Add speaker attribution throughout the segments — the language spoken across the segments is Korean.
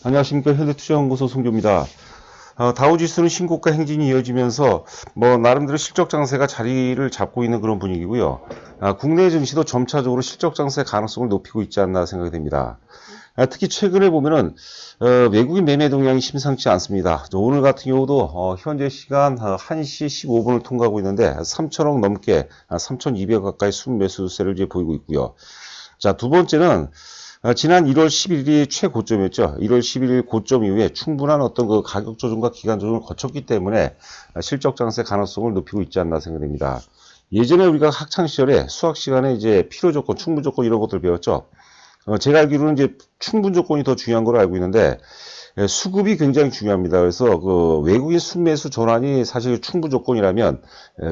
Speaker 1: 안녕하십니까. 현대투자연구소 송교입니다. 다우지수는 신고가 행진이 이어지면서 나름대로 실적 장세가 자리를 잡고 있는 그런 분위기고요. 국내 증시도 점차적으로 실적 장세 가능성을 높이고 있지 않나 생각이 됩니다. 특히 최근에 보면은 외국인 매매 동향이 심상치 않습니다. 오늘 같은 경우도 현재 시간 1시 15분을 통과하고 있는데 3천억 넘게 3,200억 가까이 순매수세를 이제 보이고 있고요. 자, 두 번째는 지난 1월 11일이 최고점이었죠. 1월 11일 고점 이후에 충분한 어떤 그 가격 조정과 기간 조정을 거쳤기 때문에 실적 장세 가능성을 높이고 있지 않나 생각됩니다. 예전에 우리가 학창 시절에 수학 시간에 이제 필요 조건, 충분 조건 이런 것들 배웠죠. 제가 알기로는 이제 충분 조건이 더 중요한 걸로 알고 있는데 수급이 굉장히 중요합니다. 그래서 그 외국인 순매수 전환이 사실 충분 조건이라면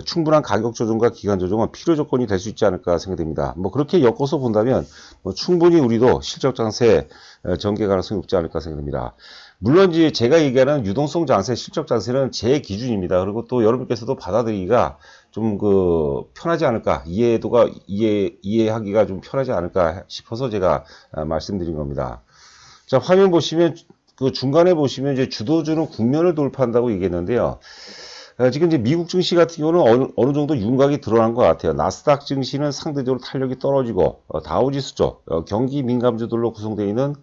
Speaker 1: 충분한 가격 조정과 기간 조정은 필요 조건이 될 수 있지 않을까 생각됩니다. 그렇게 엮어서 본다면 충분히 우리도 실적 장세 전개 가능성이 높지 않을까 생각됩니다. 물론 이제 제가 얘기하는 유동성 장세, 실적 장세는 제 기준입니다. 그리고 또 여러분께서도 받아들이기가 좀 편하지 않을까, 이해하기가 좀 편하지 않을까 싶어서 제가 말씀드린 겁니다. 자, 화면 보시면 그 중간에 보시면 이제 주도주는 국면을 돌파한다고 얘기했는데요. 지금 이제 미국 증시 같은 경우는 어느 정도 윤곽이 드러난 것 같아요. 나스닥 증시는 상대적으로 탄력이 떨어지고 다우지수 쪽 경기 민감주들로 구성되어 있는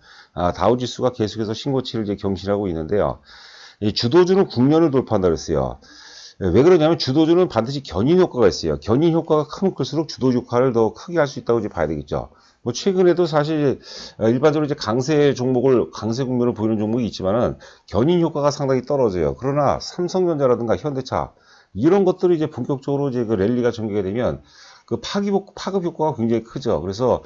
Speaker 1: 다우지수가 계속해서 신고치를 이제 경신하고 있는데요. 이 주도주는 국면을 돌파한다고 했어요. 왜 그러냐면 주도주는 반드시 견인 효과가 있어요. 견인 효과가 크면 클수록 주도 효과를 더 크게 할 수 있다고 이제 봐야 되겠죠. 최근에도 사실 일반적으로 이제 강세 국면을 보이는 종목이 있지만은 견인 효과가 상당히 떨어져요. 그러나 삼성전자라든가 현대차 이런 것들이 이제 본격적으로 이제 그 랠리가 전개가 되면 그 파급 효과가 굉장히 크죠. 그래서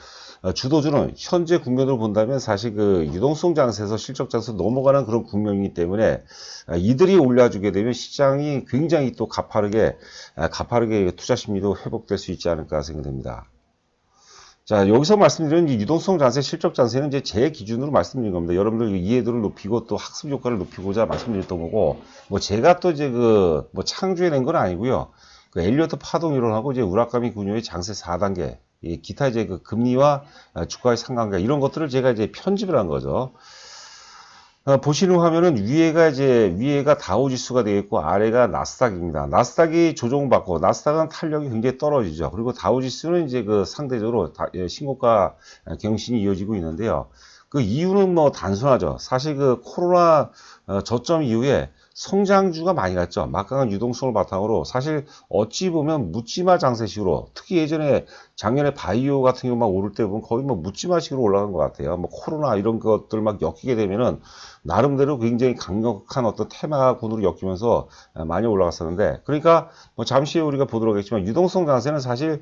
Speaker 1: 주도주는 현재 국면으로 본다면 사실 그 유동성 장세에서 실적 장세로 넘어가는 그런 국면이기 때문에 이들이 올려주게 되면 시장이 굉장히 또 가파르게 투자 심리도 회복될 수 있지 않을까 생각됩니다. 자, 여기서 말씀드리는 이 유동성 장세, 실적 장세는 이제 제 기준으로 말씀드린 겁니다. 여러분들 이해도를 높이고 또 학습 효과를 높이고자 말씀드렸던 거고, 제가 또 이제 창조해낸 건 아니고요. 그 엘리어트 파동 이론하고 이제 우라카미 군요의 장세 4단계, 기타 이제 그 금리와 주가의 상관관 이런 것들을 제가 이제 편집을 한 거죠. 보시는 화면은 위에가 다우지수가 되겠고 아래가 나스닥입니다. 나스닥이 조정받고 나스닥은 탄력이 굉장히 떨어지죠. 그리고 다우지수는 이제 그 상대적으로 신고가 경신이 이어지고 있는데요. 그 이유는 단순하죠. 사실 그 코로나 저점 이후에 성장주가 많이 갔죠. 막강한 유동성을 바탕으로 사실 어찌 보면 묻지마 장세식으로 특히 예전에 작년에 바이오 같은 경우 막 오를 때 보면 거의 묻지마식으로 올라간 것 같아요. 코로나 이런 것들 막 엮이게 되면은 나름대로 굉장히 강력한 어떤 테마군으로 엮이면서 많이 올라갔었는데 그러니까 잠시 후에 우리가 보도록 하겠지만 유동성 장세는 사실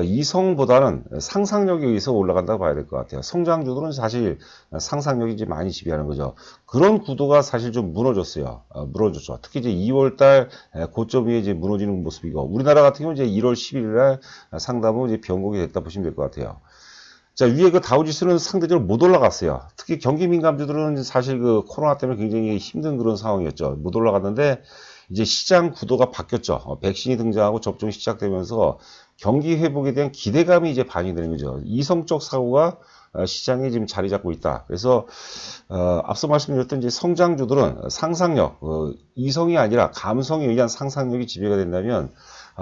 Speaker 1: 이성보다는 상상력에 의해서 올라간다고 봐야 될 것 같아요. 성장주들은 사실 상상력이 이제 많이 지배하는 거죠. 그런 구도가 사실 좀 무너졌어요. 무너졌죠. 특히 이제 2월달 고점 위에 이제 무너지는 모습이고, 우리나라 같은 경우는 이제 1월 11일날 상담은 이제 변곡이 됐다 보시면 될 것 같아요. 자, 위에 그 다우지수는 상대적으로 못 올라갔어요. 특히 경기 민감주들은 사실 그 코로나 때문에 굉장히 힘든 그런 상황이었죠. 못 올라갔는데, 이제 시장 구도가 바뀌었죠. 백신이 등장하고 접종이 시작되면서 경기 회복에 대한 기대감이 이제 반영되는 거죠. 이성적 사고가 시장에 지금 자리 잡고 있다. 그래서 앞서 말씀드렸던 이제 성장주들은 상상력, 이성이 아니라 감성에 의한 상상력이 지배가 된다면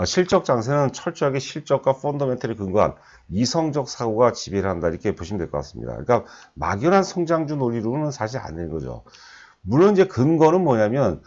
Speaker 1: 실적 장세는 철저하게 실적과 펀더멘털에 근거한 이성적 사고가 지배를 한다. 이렇게 보시면 될 것 같습니다. 그러니까 막연한 성장주 논리로는 사실 안 되는 거죠. 물론 이제 근거는 뭐냐면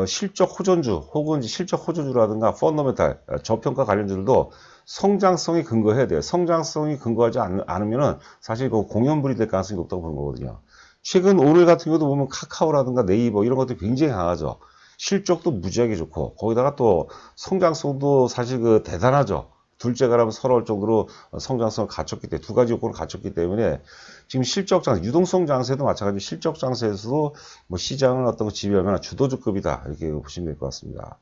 Speaker 1: 실적 호전주 혹은 실적 호전주라든가 펀더멘탈 저평가 관련주들도 성장성이 근거해야 돼요. 성장성이 근거하지 않으면은 사실 그 공연불이 될 가능성이 높다고 보는 거거든요. 최근 오늘 같은 경우도 보면 카카오라든가 네이버 이런 것들이 굉장히 강하죠. 실적도 무지하게 좋고 거기다가 또 성장성도 사실 그 대단하죠. 둘째가라면 서러울 정도로 성장성을 갖췄기 때문에 두 가지 요건을 갖췄기 때문에 지금 실적 장세, 유동성 장세도 마찬가지로 실적 장세에서도 시장을 어떤 거 지배하면 주도주급이다 이렇게 보시면 될 것 같습니다.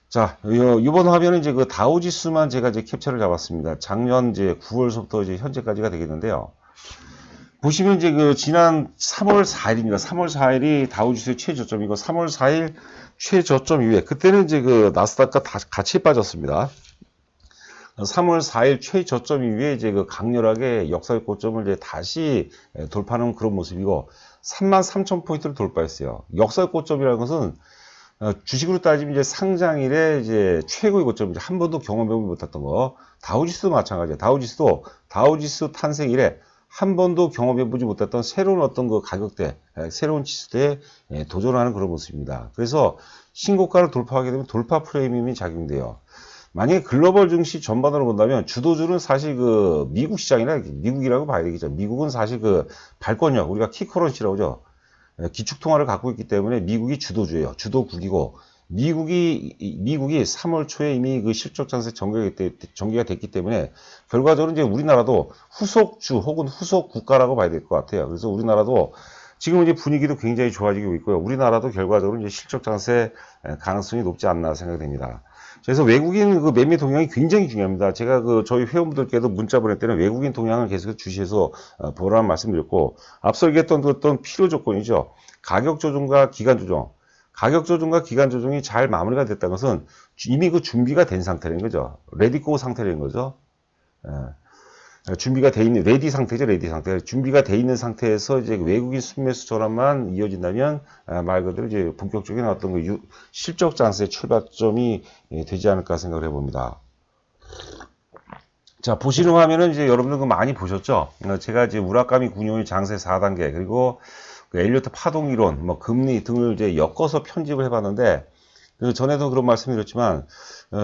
Speaker 1: 자, 이번 화면은 이제 그 다우지수만 제가 이제 캡처를 잡았습니다. 작년 이제 9월서부터 이제 현재까지가 되겠는데요. 보시면 이제 그 지난 3월 4일입니다. 3월 4일이 다우지수의 최저점이고 3월 4일 최저점 이후에 그때는 이제 그 나스닥과 다 같이 빠졌습니다. 3월 4일 최저점 이후에 이제 그 강렬하게 역사적 고점을 이제 다시 돌파하는 그런 모습이고 33,000포인트를 돌파했어요. 역사적 고점이라는 것은 주식으로 따지면 이제 상장일에 이제 최고의 고점, 한 번도 경험해보지 못했던 거. 다우지수도 마찬가지예요. 다우지수 탄생 이래 한 번도 경험해보지 못했던 새로운 어떤 그 가격대, 새로운 지수대에 도전하는 그런 모습입니다. 그래서 신고가를 돌파하게 되면 돌파 프레임이 작용돼요. 만약에 글로벌 증시 전반으로 본다면 주도주는 사실 그 미국 시장이나 미국이라고 봐야 되겠죠. 미국은 사실 그 발권력, 우리가 키커런시라고 하죠. 기축통화를 갖고 있기 때문에 미국이 주도주예요. 주도국이고 미국이 3월 초에 이미 그 실적 장세 전개가 됐기 때문에 결과적으로 이제 우리나라도 후속주 혹은 후속 국가라고 봐야 될 것 같아요. 그래서 우리나라도 지금 이제 분위기도 굉장히 좋아지고 있고요. 우리나라도 결과적으로 이제 실적 장세 가능성이 높지 않나 생각됩니다. 그래서 외국인 그 매매 동향이 굉장히 중요합니다. 제가 그 저희 회원분들께도 문자 보낼 때는 외국인 동향을 계속 주시해서 보라는 말씀드렸고, 앞서 얘기했던 그 어떤 필요 조건이죠. 가격 조정과 기간 조정. 가격 조정과 기간 조정이 잘 마무리가 됐다는 것은 이미 그 준비가 된 상태라는 거죠. 레디고 상태라는 거죠. 준비가 돼 있는 레디 상태죠. 레디 상태. 준비가 돼 있는 상태에서 이제 외국인 순매수 전환만 이어진다면 말 그대로 이제 본격적인 어떤 그 실적 장세 출발점이 되지 않을까 생각을 해봅니다. 자, 보시는 화면은 이제 여러분들 많이 보셨죠? 제가 이제 우라카미 군용의 장세 4단계 그리고 그 엘리어트 파동 이론, 뭐 금리 등을 이제 엮어서 편집을 해봤는데 그 전에도 그런 말씀드렸지만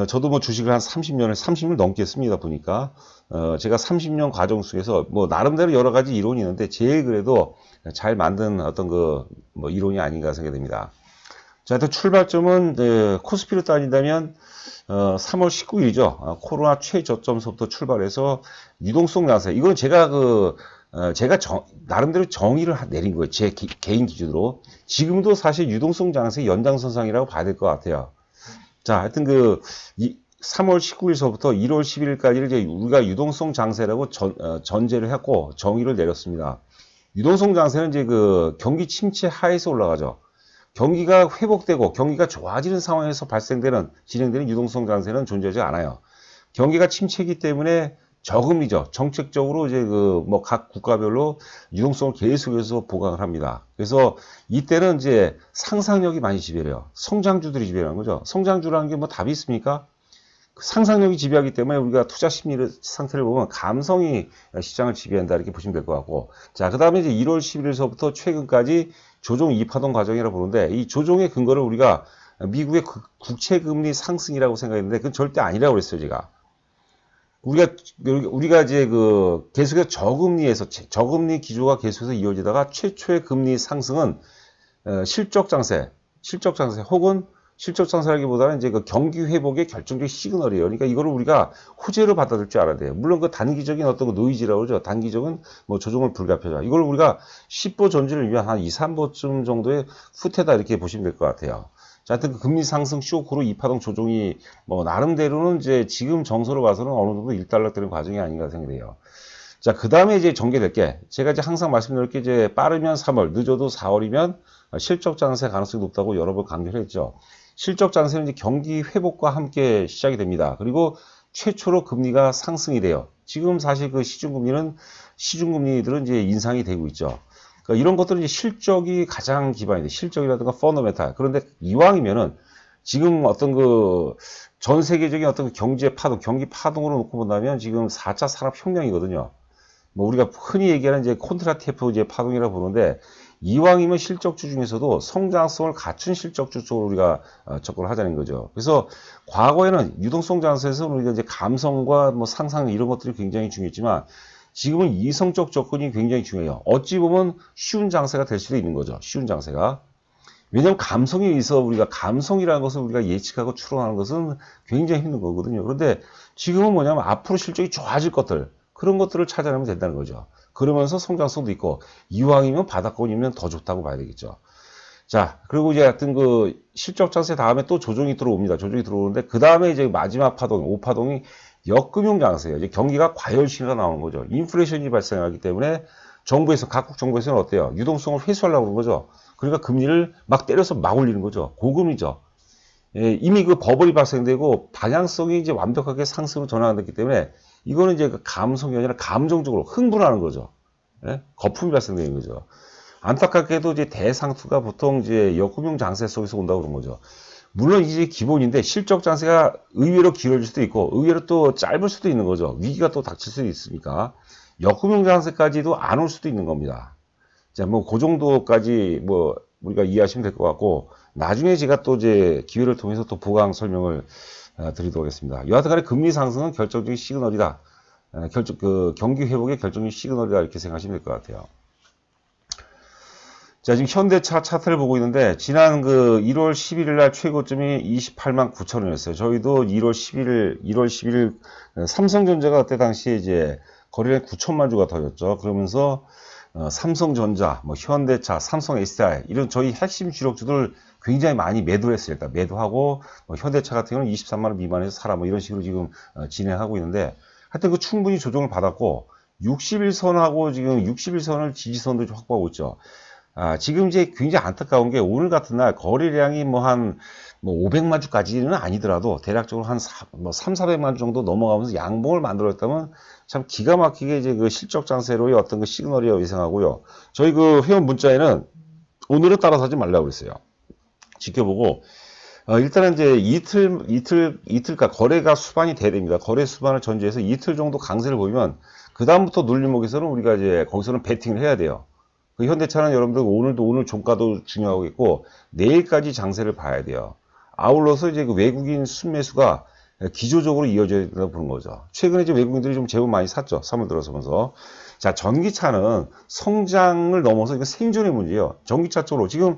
Speaker 1: 저도 뭐 주식을 한 30년 넘게 했습니다. 보니까 제가 30년 과정 속에서 뭐 나름대로 여러 가지 이론이 있는데 제일 그래도 잘 만든 어떤 그 뭐 이론이 아닌가 생각됩니다. 자, 일단 출발점은 코스피로 따진다면 3월 19일이죠. 코로나 최저점서부터 출발해서 유동성 장세. 이건 제가 나름대로 정의를 내린 거예요. 제 개인 기준으로. 지금도 사실 유동성 장세 연장선상이라고 봐야 될 것 같아요. 자, 하여튼 3월 19일서부터 1월 11일까지를 이제 우리가 유동성 장세라고 전제를 했고 정의를 내렸습니다. 유동성 장세는 이제 그 경기 침체 하에서 올라가죠. 경기가 회복되고 경기가 좋아지는 상황에서 진행되는 유동성 장세는 존재하지 않아요. 경기가 침체이기 때문에 저금리죠. 정책적으로 이제 뭐 각 국가별로 유동성을 계속해서 보강을 합니다. 그래서 이때는 이제 상상력이 많이 지배해요. 성장주들이 지배하는 거죠. 성장주라는 게 뭐 답이 있습니까? 상상력이 지배하기 때문에 우리가 투자 심리 상태를 보면 감성이 시장을 지배한다 이렇게 보시면 될 것 같고, 자, 그 다음에 이제 1월 11일서부터 최근까지 조정 2파동 과정이라고 보는데 이 조정의 근거를 우리가 미국의 국채금리 상승이라고 생각했는데 그건 절대 아니라고 그랬어요. 제가 우리가 이제 계속해서 저금리 기조가 계속해서 이어지다가 최초의 금리 상승은 실적 장세 혹은 실적 장세라기보다는 이제 그 경기 회복의 결정적 시그널이에요. 그러니까 이거를 우리가 호재로 받아들일 줄 알아야 돼요. 물론 그 단기적인 어떤 노이즈라고 그러죠. 단기적인 뭐 조정을 불가피하죠. 이걸 우리가 10보 전진을 위한 한 2, 3보쯤 정도의 후퇴다 이렇게 보시면 될 것 같아요. 자, 하여튼 그 금리 상승 쇼크로 2파동 조정이 뭐 나름대로는 이제 지금 정서로 봐서는 어느 정도 일단락되는 과정이 아닌가 생각해요. 자, 그 다음에 이제 전개될 게 제가 이제 항상 말씀드릴 게 이제 빠르면 3월, 늦어도 4월이면 실적 장세 가능성이 높다고 여러 번 강조를 했죠. 실적 장세는 이제 경기 회복과 함께 시작이 됩니다. 그리고 최초로 금리가 상승이 돼요. 지금 사실 그 시중금리들은 이제 인상이 되고 있죠. 그러니까 이런 것들은 이제 실적이 가장 기반이 돼. 실적이라든가 펀더멘탈. 그런데 이왕이면은 지금 어떤 전 세계적인 어떤 경제 파동, 경기 파동으로 놓고 본다면 지금 4차 산업혁명이거든요. 뭐 우리가 흔히 얘기하는 이제 콘트라티프 이제 파동이라고 보는데 이왕이면 실적주 중에서도 성장성을 갖춘 실적주 쪽으로 우리가 접근을 하자는 거죠. 그래서 과거에는 유동성 장세에서 우리가 이제 감성과 뭐 상상 이런 것들이 굉장히 중요했지만 지금은 이성적 접근이 굉장히 중요해요. 어찌 보면 쉬운 장세가 될 수도 있는 거죠. 쉬운 장세가. 왜냐하면 감성에 있어 우리가 감성이라는 것을 우리가 예측하고 추론하는 것은 굉장히 힘든 거거든요. 그런데 지금은 뭐냐면 앞으로 실적이 좋아질 것들 그런 것들을 찾아내면 된다는 거죠. 그러면서 성장성도 있고 이왕이면 바닥권이면 더 좋다고 봐야 되겠죠. 자, 그리고 이제 하여튼 실적 장세 다음에 또 조정이 들어옵니다. 조정이 들어오는데 그 다음에 이제 마지막 파동, 5파동이 역금융 장세예요. 이제 경기가 과열 시기가 나오는 거죠. 인플레이션이 발생하기 때문에 각국 정부에서는 어때요? 유동성을 회수하려고 그러는 거죠. 그러니까 금리를 막 때려서 막 올리는 거죠. 고금리죠. 예, 이미 그 버블이 발생되고 방향성이 이제 완벽하게 상승으로 전환됐기 때문에 이거는 이제 그 감성이 아니라 감정적으로 흥분하는 거죠. 예? 거품이 발생되는 거죠. 안타깝게도 이제 대상투가 보통 이제 역금융 장세 속에서 온다고 그런 거죠. 물론 이제 기본인데 실적 장세가 의외로 길어질 수도 있고 의외로 또 짧을 수도 있는 거죠. 위기가 또 닥칠 수도 있으니까 역금융 장세까지도 안 올 수도 있는 겁니다. 자, 뭐 그 정도까지 뭐 우리가 이해하시면 될 것 같고 나중에 제가 또 이제 기회를 통해서 또 보강 설명을 드리도록 하겠습니다. 여하튼간에 금리 상승은 결정적인 시그널이다. 경기 회복의 결정적인 시그널이다 이렇게 생각하시면 될 것 같아요. 자, 지금 현대차 차트를 보고 있는데, 지난 그 1월 11일 날 최고점이 28만 9천 원이었어요. 저희도 1월 11일 삼성전자가 그때 당시에 이제 거래량이 9천만 주가 터졌죠. 그러면서 삼성전자, 뭐 현대차, 삼성 SDI 이런 저희 핵심 주력주들 굉장히 많이 매도를 했어요. 일단 매도하고 뭐 현대차 같은 경우는 23만 원 미만에서 사라 뭐 이런 식으로 지금 진행하고 있는데, 하여튼 그 충분히 조정을 받았고 60일선하고 지금 60일선을 지지선으로 확보하고 있죠. 지금 이제 굉장히 안타까운 게 오늘 같은 날 거래량이 뭐 500만 주까지는 아니더라도 대략적으로 한 400만 주 정도 넘어가면서 양봉을 만들었다면 참 기가 막히게 이제 그 실적 장세로의 어떤 그 시그널이라고 예상하고요. 저희 그 회원 문자에는 오늘은 따라서 하지 말라고 그랬어요. 지켜보고, 일단은 이제 이틀가 거래가 수반이 돼야 됩니다. 거래 수반을 전제해서 이틀 정도 강세를 보이면 그다음부터 눌림목에서는 우리가 이제 거기서는 베팅을 해야 돼요. 그 현대차는 여러분들 오늘 종가도 중요하고 있고 내일까지 장세를 봐야 돼요. 아울러서 이제 그 외국인 순매수가 기조적으로 이어져야 된다고 보는 거죠. 최근에 이제 외국인들이 좀 제법 많이 샀죠. 3월 들어서면서. 자, 전기차는 성장을 넘어서 이거 생존의 문제예요. 전기차 쪽으로 지금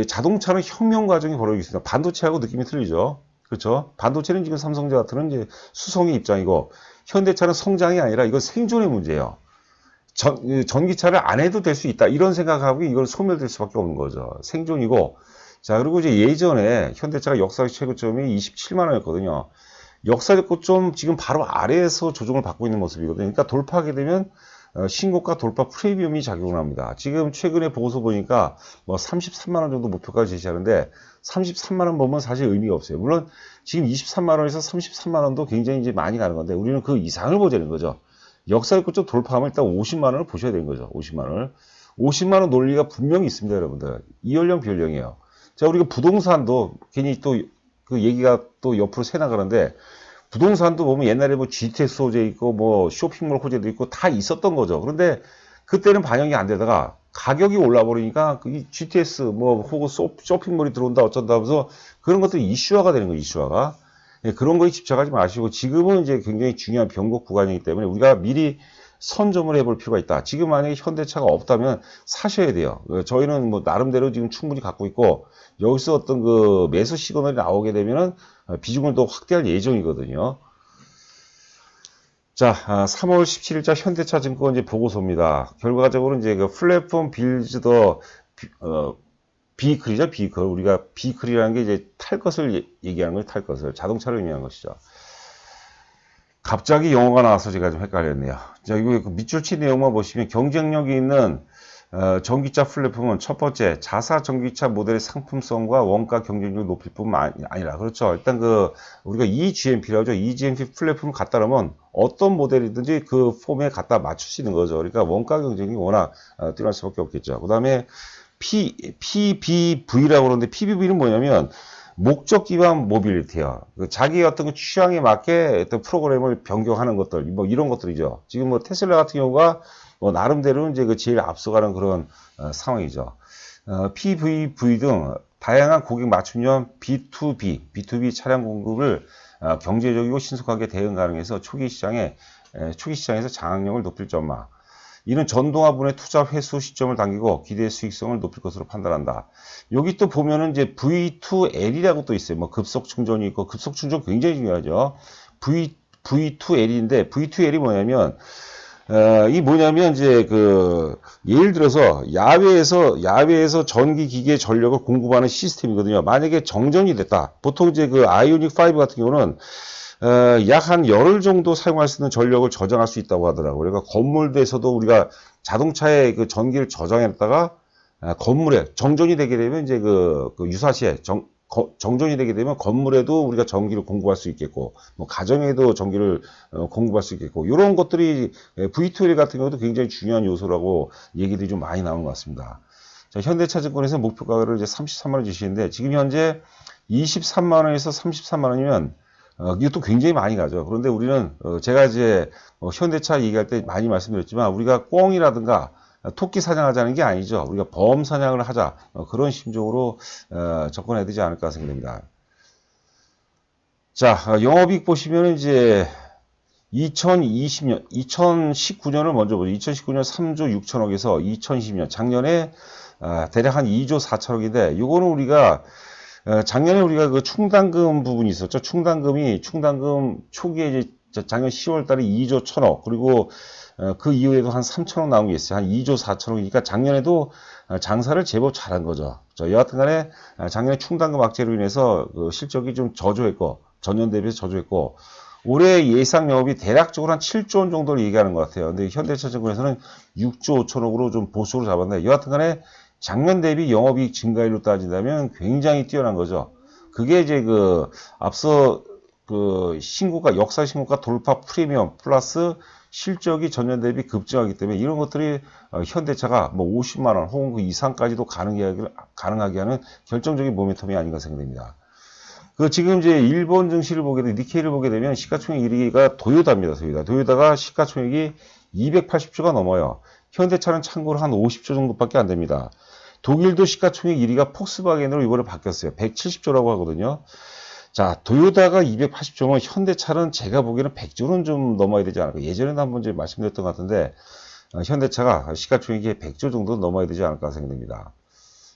Speaker 1: 자동차는 혁명 과정이 벌어지고 있습니다. 반도체하고 느낌이 틀리죠. 그렇죠? 반도체는 지금 삼성전자 같은 이제 수성의 입장이고 현대차는 성장이 아니라 이건 생존의 문제예요. 전기차를 안 해도 될 수 있다. 이런 생각하고 이걸 소멸될 수밖에 없는 거죠. 생존이고. 자, 그리고 이제 예전에 현대차가 역사적 최고점이 27만 원이었거든요. 역사적 고점 지금 바로 아래에서 조정을 받고 있는 모습이거든요. 그러니까 돌파하게 되면 신고가 돌파 프리미엄이 작용을 합니다. 지금 최근에 보고서 보니까 뭐 33만 원 정도 목표까지 제시하는데 33만 원 보면 사실 의미가 없어요. 물론 지금 23만 원에서 33만 원도 굉장히 이제 많이 가는 건데 우리는 그 이상을 보자는 거죠. 역사의 고점 돌파하면 일단 50만 원을 보셔야 되는 거죠. 50만 원을. 50만 원 논리가 분명히 있습니다, 여러분들. 이연령 비연령이에요. 자, 우리가 부동산도 괜히 또 그 얘기가 또 옆으로 새나가는데 부동산도 보면 옛날에 뭐 GTS 호재 있고 뭐 쇼핑몰 호재도 있고 다 있었던 거죠. 그런데 그때는 반영이 안 되다가 가격이 올라버리니까 이 GTS 뭐 혹은 쇼핑몰이 들어온다 어쩐다 하면서 그런 것들이 이슈화가 되는 거예요, 이슈화가. 예, 그런 거에 집착하지 마시고 지금은 이제 굉장히 중요한 변곡 구간이기 때문에 우리가 미리 선점을 해볼 필요가 있다. 지금 만약에 현대차가 없다면 사셔야 돼요. 저희는 뭐 나름대로 지금 충분히 갖고 있고 여기서 어떤 그 매수 시그널이 나오게 되면은 비중을 더 확대할 예정이거든요. 자, 3월 17일자 현대차 증권 이제 보고서입니다. 결과적으로 이제 그 플랫폼 빌즈 더 비클이죠, 비클. 우리가 비클이라는 게 이제 탈 것을 얘기하는 거예요, 탈 것을. 자동차를 의미하는 것이죠. 갑자기 영어가 나와서 제가 좀 헷갈렸네요. 자, 이거 그 밑줄치 내용만 보시면 경쟁력이 있는 전기차 플랫폼은 첫 번째 자사 전기차 모델의 상품성과 원가 경쟁력을 높일 뿐만 아니라 그렇죠. 일단 그 우리가 EGMP라고 하죠. EGMP 플랫폼을 갖다 놓으면 어떤 모델이든지 그 폼에 갖다 맞출 수 있는 거죠. 그러니까 원가 경쟁이 워낙 뛰어날 수밖에 없겠죠. 그 다음에 PBV라고 그러는데 PBV는 뭐냐면 목적 기반 모빌리티요. 자기 어떤 그 취향에 맞게 어떤 프로그램을 변경하는 것들, 뭐 이런 것들이죠. 지금 뭐 테슬라 같은 경우가 뭐 나름대로 이제 그 제일 앞서가는 그런 상황이죠. PVV 등 다양한 고객 맞춤형 B2B 차량 공급을 경제적이고 신속하게 대응 가능해서 초기 시장에서 장악력을 높일 전망. 이는 전동화분의 투자 회수 시점을 당기고 기대 수익성을 높일 것으로 판단한다. 여기 또 보면은 이제 V2L이라고 또 있어요. 뭐 급속 충전이 있고 급속 충전 굉장히 중요하죠. V2L인데 V2L이 뭐냐면 이제 그 예를 들어서 야외에서 전기 기계 전력을 공급하는 시스템이거든요. 만약에 정전이 됐다. 보통 이제 그 아이오닉 5 같은 경우는 약 한 열흘 정도 사용할 수 있는 전력을 저장할 수 있다고 하더라고요. 그러니까 건물에서도 우리가 자동차의 그 전기를 저장했다가 건물에 정전이 되게 되면 이제 그 유사시에 정전이 되게 되면 건물에도 우리가 전기를 공급할 수 있겠고, 뭐 가정에도 전기를 공급할 수 있겠고, 이런 것들이 V2L 같은 경우도 굉장히 중요한 요소라고 얘기들이 좀 많이 나오는 것 같습니다. 자, 현대차증권에서 목표가를 이제 33만 원 주시는데, 지금 현재 23만 원에서 33만 원이면 이것도 굉장히 많이 가죠. 그런데 우리는 제가 이제 현대차 얘기할 때 많이 말씀드렸지만, 우리가 꿩이라든가 토끼 사냥하자는 게 아니죠. 우리가 범 사냥을 하자, 그런 심정으로 접근해야 되지 않을까 생각됩니다. 자, 영업이익 보시면 이제 2019년을 먼저 보죠. 2019년 3조 6천억에서 2020년 작년에 대략 한 2조 4천억인데, 요거는 우리가 작년에 우리가 그 충당금 부분이 있었죠. 충당금 초기에 이제 작년 10월 달에 2조 1천억, 그리고 그 이후에도 한 3천억 나온 게 있어요. 한 2조 4천억이니까 작년에도 장사를 제법 잘한 거죠. 여하튼 간에 작년에 충당금 악재로 인해서 그 실적이 좀 저조했고, 전년 대비해서 저조했고, 올해 예상 영업이 대략적으로 한 7조 원 정도를 얘기하는 것 같아요. 근데 현대차증권에서는 6조 5천억으로 좀 보수로 잡았는데, 여하튼 간에 작년 대비 영업이익 증가율로 따진다면 굉장히 뛰어난 거죠. 그게 이제 앞서 신고가, 역사 신고가 돌파 프리미엄 플러스 실적이 전년 대비 급증하기 때문에 이런 것들이 현대차가 뭐 50만 원 혹은 그 이상까지도 가능하게 하는 결정적인 모멘텀이 아닌가 생각됩니다. 지금 이제 일본 증시를 보게 되면, 니케이를 보게 되면 시가총액 1위가 도요다입니다. 도요다가 시가총액이 280조가 넘어요. 현대차는 참고로 한 50조 정도밖에 안 됩니다. 독일도 시가총액 1위가 폭스바겐으로 이번에 바뀌었어요. 170조라고 하거든요. 자, 도요다가 280조면 현대차는 제가 보기에는 100조는 좀 넘어야 되지 않을까. 예전에도 한번 이제 말씀드렸던 것 같은데, 현대차가 시가총액이 100조 정도 넘어야 되지 않을까 생각됩니다.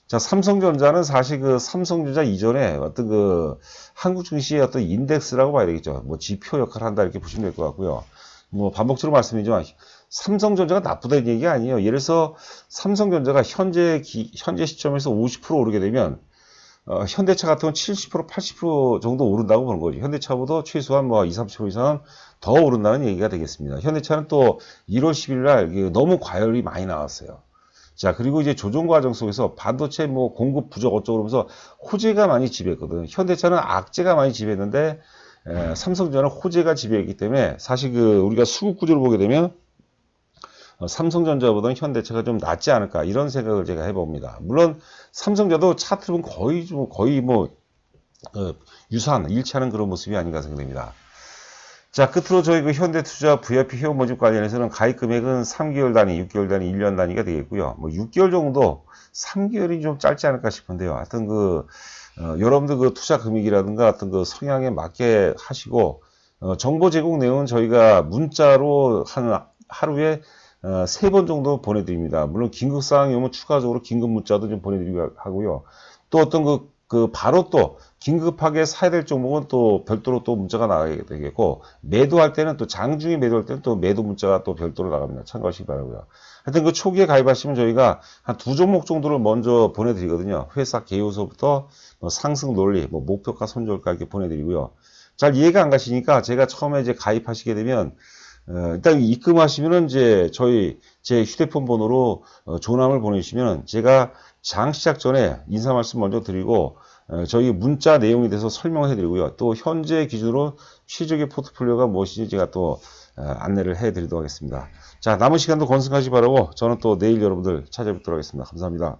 Speaker 1: 자, 삼성전자는 사실 삼성전자 이전에 어떤 한국 증시의 어떤 인덱스라고 봐야 되겠죠. 뭐 지표 역할을 한다 이렇게 보시면 될 것 같고요. 뭐 반복적으로 말씀드리지만 삼성전자가 나쁘다는 얘기가 아니에요. 예를 들어서 삼성전자가 현재 시점에서 50% 오르게 되면 현대차 같은 건 70%, 80% 정도 오른다고 보는 거죠. 현대차보다 최소한 뭐 20, 30% 이상은 더 오른다는 얘기가 되겠습니다. 현대차는 또 1월 10일 날 너무 과열이 많이 나왔어요. 자, 그리고 이제 조정 과정 속에서 반도체 뭐 공급 부족 어쩌고 그러면서 호재가 많이 지배했거든. 현대차는 악재가 많이 지배했는데, 삼성전자는 호재가 지배했기 때문에 사실 우리가 수급 구조를 보게 되면 삼성전자보다는 현대차가 좀 낫지 않을까, 이런 생각을 제가 해봅니다. 물론 삼성전자도 차트는 거의 뭐 유사한 일치하는 그런 모습이 아닌가 생각됩니다. 자, 끝으로 저희 현대투자 VIP 회원 모집 관련해서는 가입 금액은 3개월 단위, 6개월 단위, 1년 단위가 되겠고요. 뭐 6개월 정도, 3개월이 좀 짧지 않을까 싶은데요. 하여튼 여러분들 투자 금액이라든가 어떤 성향에 맞게 하시고, 정보 제공 내용은 저희가 문자로 하루에 3번 정도 보내드립니다. 물론 긴급사항이 오면 추가적으로 긴급 문자도 좀 보내드리고 하고요. 또 어떤 바로 또 긴급하게 사야 될 종목은 또 별도로 또 문자가 나가게 되겠고, 매도할 때는 또 장중에 매도할 때는 또 매도 문자가 또 별도로 나갑니다. 참고하시기 바라고요. 하여튼 초기에 가입하시면 저희가 한 2종목 정도를 먼저 보내드리거든요. 회사 개요소부터 상승 논리, 목표가 손절가 이렇게 보내드리고요. 잘 이해가 안 가시니까 제가 처음에 이제 가입하시게 되면 일단 입금하시면은 이제 제 휴대폰 번호로 조남을 보내주시면 제가 장 시작 전에 인사 말씀 먼저 드리고 저희 문자 내용에 대해서 설명해 드리고요. 또 현재 기준으로 최적의 포트폴리오가 무엇인지 제가 또 안내를 해 드리도록 하겠습니다. 자, 남은 시간도 건승하시기 바라고 저는 또 내일 여러분들 찾아뵙도록 하겠습니다. 감사합니다.